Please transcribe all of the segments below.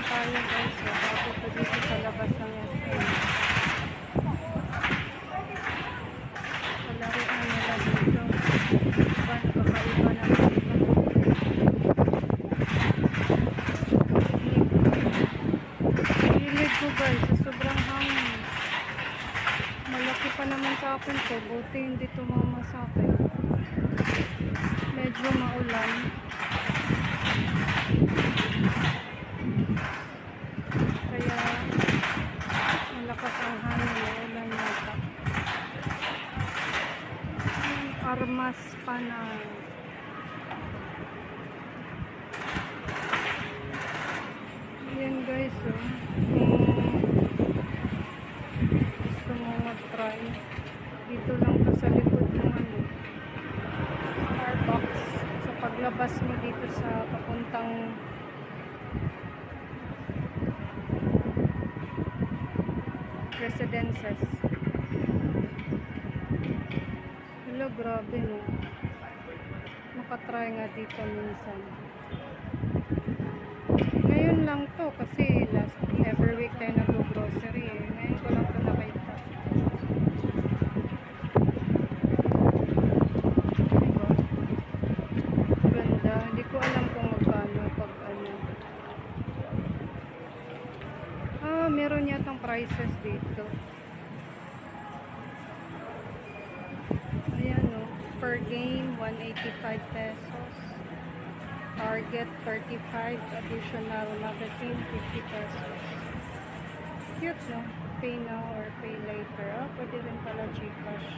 tayo guys. So, bago pa dito sa labas ng SM. Palaruan nila dito. Iba, kakaiba na hilig ko guys. Sa sobrang hangin. Malaki pa naman sa akin to. Buti hindi tumama sa akin. Medyo maulan. Kaya malakas ang hangin, ulan yata. Armas pa na. Yan guys, oh. Gusto mo mag-try. Dito lang to sa likod ng ano, Starbucks. So paglabas mo dito sa papuntang residences. Hello, grabe no. Nakatry nga dito minsan. Ngayon lang to kasi every week tayo nag-grocery eh. Ngayon ko lang to nakita. Diba? Ganda. Hindi ko alam kung magkano pag ano. Meron yatang prices dito. Ayan o. Per game, 185 pesos. Target, 35. Additional magazine, 50 pesos. Cute no? Pay now or pay later. Pwede rin pala GCash.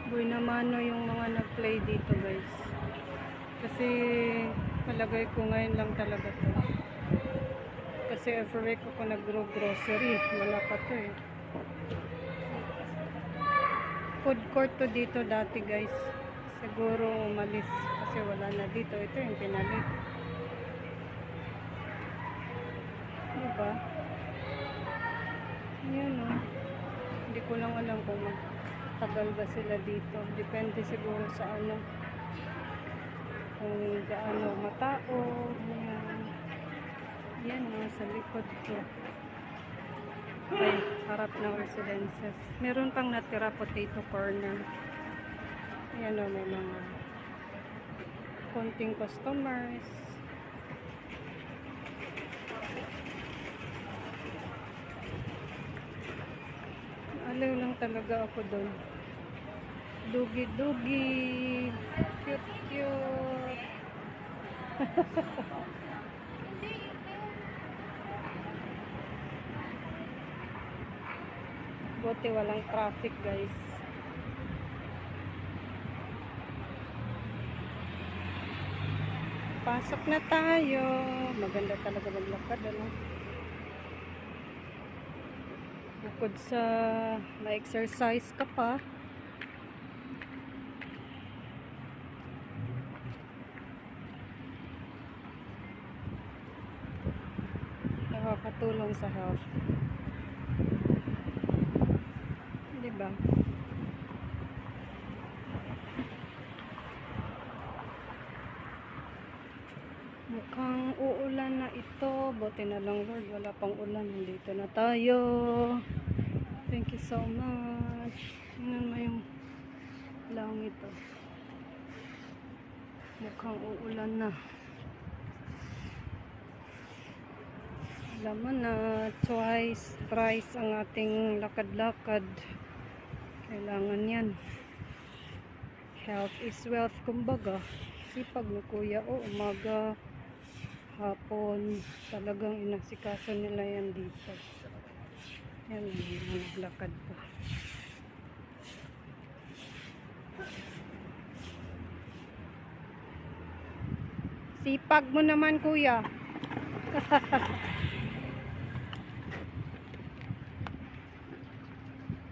Buhay naman no yung mga nag-play dito guys. Kasi palagay ko ngayon lang talaga to. Kasi every week ako nag-grocery. Wala pa to eh. Food court to dito dati guys. Siguro umalis kasi wala na dito. Ito yung pinalit. Diba? Yan o. Hindi ko lang alam kung magtagal ba sila dito. Depende siguro sa ano. Kung gaano matao. Yan o. Sa likod ko. Ay, harap ng residences. Meron pang natira potato corner. Ayan o, may mga konting customers. Aliw lang talaga ako doon. Dugi-dugi. Cute-cute. Buti walang traffic guys. Pasok na tayo. Maganda talaga maglakad ano. Bukod sa ma-exercise ka pa. Nakakatulong sa health. Diba? Mukhang uulan na ito. Buti na lang Lord, wala pang ulan. Nandito na tayo. Thank you so much. Tingnan mo yung langit ito. Mukhang uulan na. Alam mo na, twice, thrice ang ating lakad-lakad. Kailangan yan. Health is wealth, kumbaga. Sipag ni Kuya, umaga, hapon, talagang inasikaso nila yan dito. Yan, naglakad pa. Sipag mo naman, Kuya.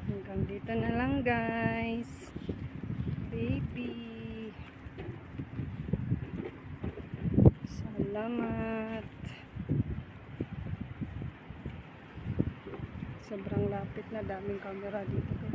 Hanggang dito na lang, guys. Baby. Salamat. Sobrang lapit na, daming camera dito.